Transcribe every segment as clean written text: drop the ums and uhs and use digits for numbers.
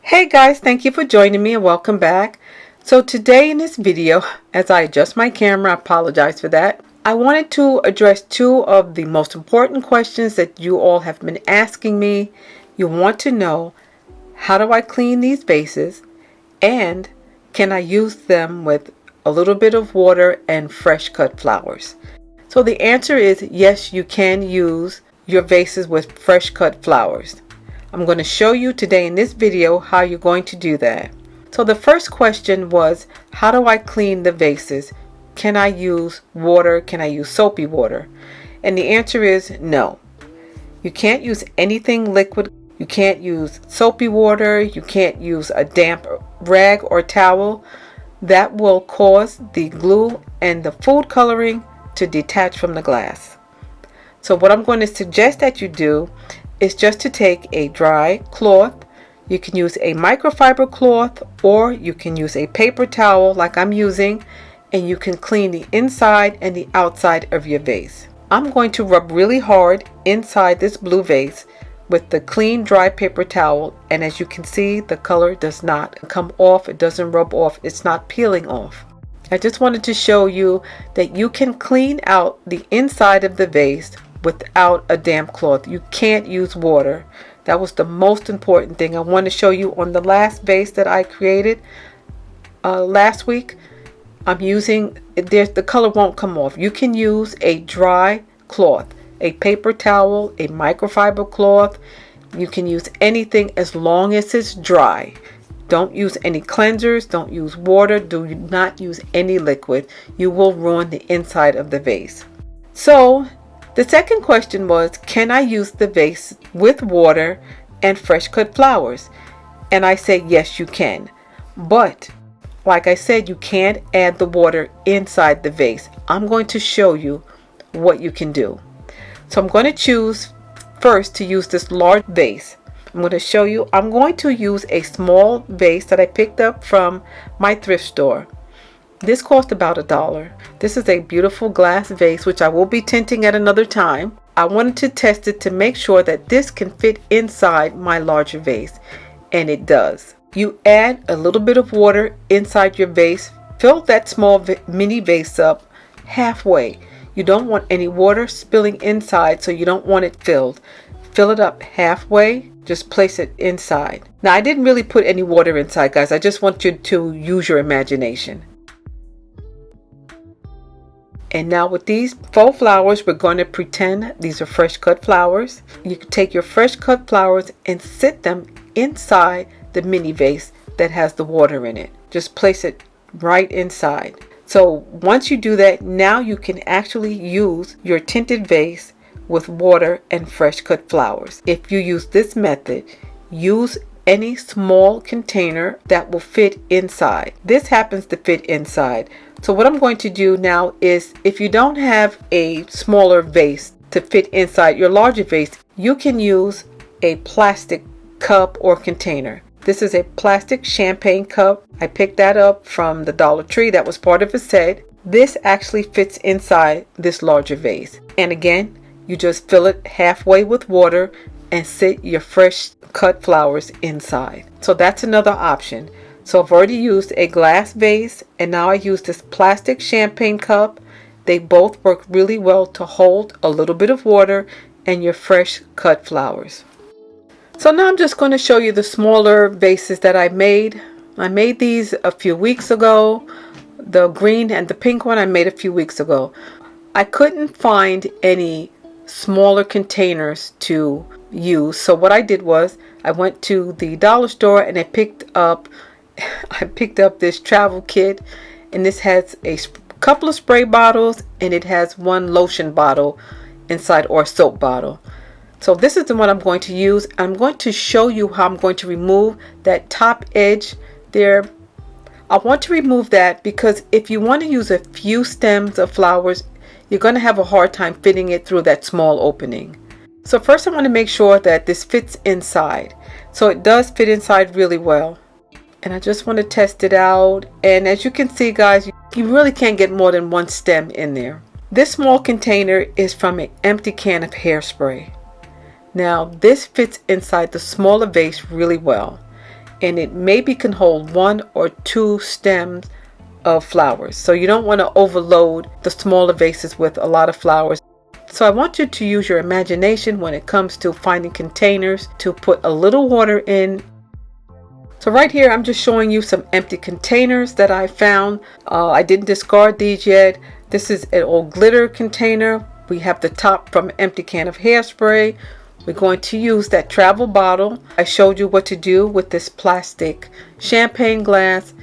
Hey guys, thank you for joining me and welcome back. So today in this video, as I adjust my camera, I apologize for that. I wanted to address two of the most important questions that you all have been asking me. You want to know, how do I clean these vases and can I use them with a little bit of water and fresh cut flowers? So the answer is yes, you can use your vases with fresh cut flowers. I'm going to show you today in this video how you're going to do that. So the first question was, how do I clean the vases? Can I use water? Can I use soapy water? And the answer is no. You can't use anything liquid. You can't use soapy water. You can't use a damp rag or towel. That will cause the glue and the food coloring to detach from the glass. So what I'm going to suggest that you do is just to take a dry cloth. You can use a microfiber cloth or you can use a paper towel like I'm using, and you can clean the inside and the outside of your vase. I'm going to rub really hard inside this blue vase with the clean dry paper towel, and as you can see, the color does not come off, it doesn't rub off, it's not peeling off. I just wanted to show you that you can clean out the inside of the vase without a damp cloth. You can't use water. That was the most important thing I want to show you on the last vase that I created last week. I'm using, the color won't come off. You can use a dry cloth, a paper towel, a microfiber cloth. You can use anything as long as it's dry. Don't use any cleansers, don't use water, do not use any liquid. You will ruin the inside of the vase. So the second question was, can I use the vase with water and fresh cut flowers? And I said yes, you can. But like I said, you can't add the water inside the vase. I'm going to show you what you can do. So I'm going to choose first to use this large vase. I'm going to show you, I'm going to use a small vase that I picked up from my thrift store. This cost about $1. This is a beautiful glass vase which I will be tinting at another time. I wanted to test it to make sure that this can fit inside my larger vase, and it does. You add a little bit of water inside your vase. Fill that small mini vase up halfway. You don't want any water spilling inside, so you don't want it filled. Fill it up halfway. Just place it inside. Now I didn't really put any water inside, guys. I just want you to use your imagination. And now with these faux flowers, we're going to pretend these are fresh cut flowers. You can take your fresh cut flowers and sit them inside the mini vase that has the water in it. Just place it right inside. So once you do that, now you can actually use your tinted vase with water and fresh cut flowers. If you use this method, use any small container that will fit inside. This happens to fit inside. So what I'm going to do now is, if you don't have a smaller vase to fit inside your larger vase, you can use a plastic cup or container. This is a plastic champagne cup. I picked that up from the Dollar Tree. That was part of a set. This actually fits inside this larger vase. And again, you just fill it halfway with water and sit your fresh cut flowers inside. So that's another option. So I've already used a glass vase, and now I use this plastic champagne cup. They both work really well to hold a little bit of water and your fresh cut flowers. So now I'm just going to show you the smaller vases that I made. I made these a few weeks ago. The green and the pink one I made a few weeks ago. I couldn't find any smaller containers to use, so what I did was I went to the dollar store and I picked up this travel kit, and this has a couple of spray bottles and it has one lotion bottle inside, or soap bottle. So this is the one I'm going to use. I'm going to show you how I'm going to remove that top edge there. I want to remove that because if you want to use a few stems of flowers, you're going to have a hard time fitting it through that small opening. So first I want to make sure that this fits inside. So it does fit inside really well. And I just want to test it out. And as you can see, guys, you really can't get more than one stem in there. This small container is from an empty can of hairspray. Now this fits inside the smaller vase really well. and it maybe can hold 1 or 2 stems of flowers. So you don't want to overload the smaller vases with a lot of flowers. So I want you to use your imagination when it comes to finding containers to put a little water in. So right here I'm just showing you some empty containers that I found. I didn't discard these yet. This is an old glitter container. We have the top from an empty can of hairspray. We're going to use that travel bottle. I showed you what to do with this plastic champagne glass,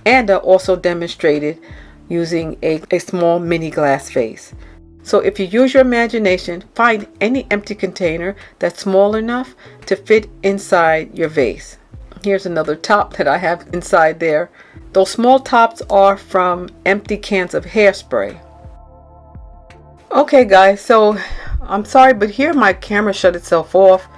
and I also demonstrated using a small mini glass vase. So if you use your imagination, find any empty container that's small enough to fit inside your vase. Here's another top that I have inside there. Those small tops are from empty cans of hairspray. Okay guys, so I'm sorry, but here my camera shut itself off.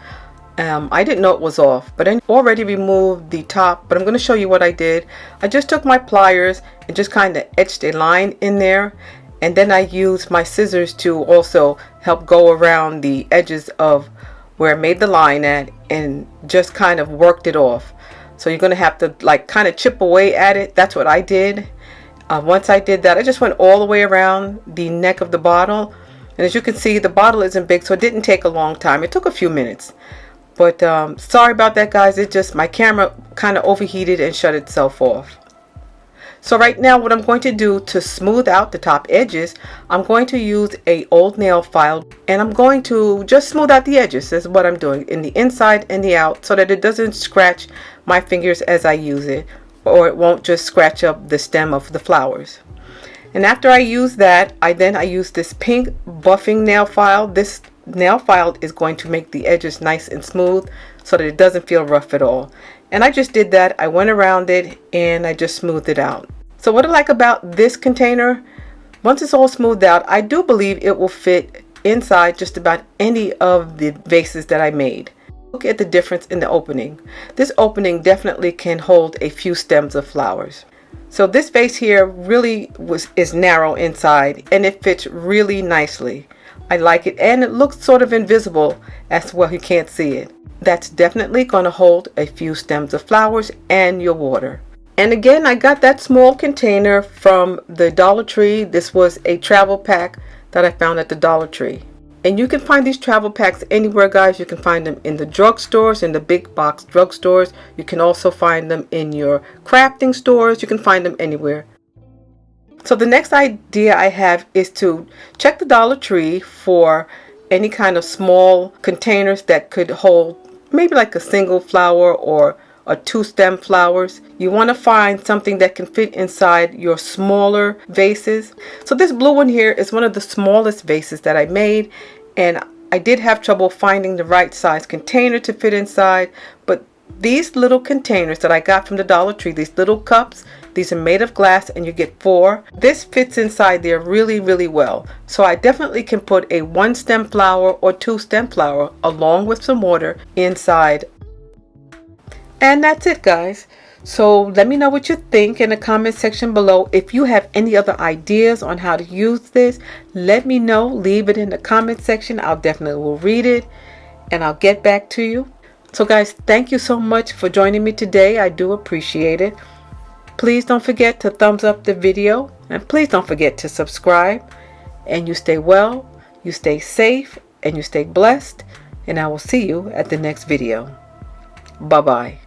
I didn't know it was off, but I already removed the top, but I'm going to show you what I did. I just took my pliers and just kind of etched a line in there, and then I used my scissors to also help go around the edges of where I made the line at, and just kind of worked it off. So you're going to have to like kind of chip away at it. That's what I did. Once I did that, I just went all the way around the neck of the bottle, and as you can see, the bottle isn't big, so it didn't take a long time. It took a few minutes. But sorry about that guys, it just, my camera kind of overheated and shut itself off. So right now what I'm going to do to smooth out the top edges, I'm going to use a old nail file, and I'm going to just smooth out the edges. This is what I'm doing in the inside and the out, so that it doesn't scratch my fingers as I use it, or it won't just scratch up the stem of the flowers. And after I use that, I use this pink buffing nail file. This nail file is going to make the edges nice and smooth so that it doesn't feel rough at all. And I just did that. I went around it and I just smoothed it out. So what I like about this container, once it's all smoothed out, I do believe it will fit inside just about any of the vases that I made. Look at the difference in the opening. This opening definitely can hold a few stems of flowers. So this vase here really is narrow inside, and it fits really nicely. I like it, and it looks sort of invisible as well. You can't see it. That's definitely going to hold a few stems of flowers and your water. And again, I got that small container from the Dollar Tree. This was a travel pack that I found at the Dollar Tree. And you can find these travel packs anywhere, guys. You can find them in the drugstores, in the big box drugstores. You can also find them in your crafting stores. You can find them anywhere. So the next idea I have is to check the Dollar Tree for any kind of small containers that could hold maybe like a single flower or a 2 stem flowers. You want to find something that can fit inside your smaller vases. So this blue one here is one of the smallest vases that I made, and I did have trouble finding the right size container to fit inside, but these little containers that I got from the Dollar Tree, these little cups, these are made of glass and you get 4. This fits inside there really, really well. So I definitely can put a 1 stem flower or 2 stem flower along with some water inside. And that's it, guys. So let me know what you think in the comment section below. If you have any other ideas on how to use this, let me know. Leave it in the comment section. I'll definitely will read it and I'll get back to you. So guys, thank you so much for joining me today. I do appreciate it. Please don't forget to thumbs up the video, and please don't forget to subscribe. And you stay well, you stay safe, and you stay blessed. And I will see you at the next video. Bye-bye.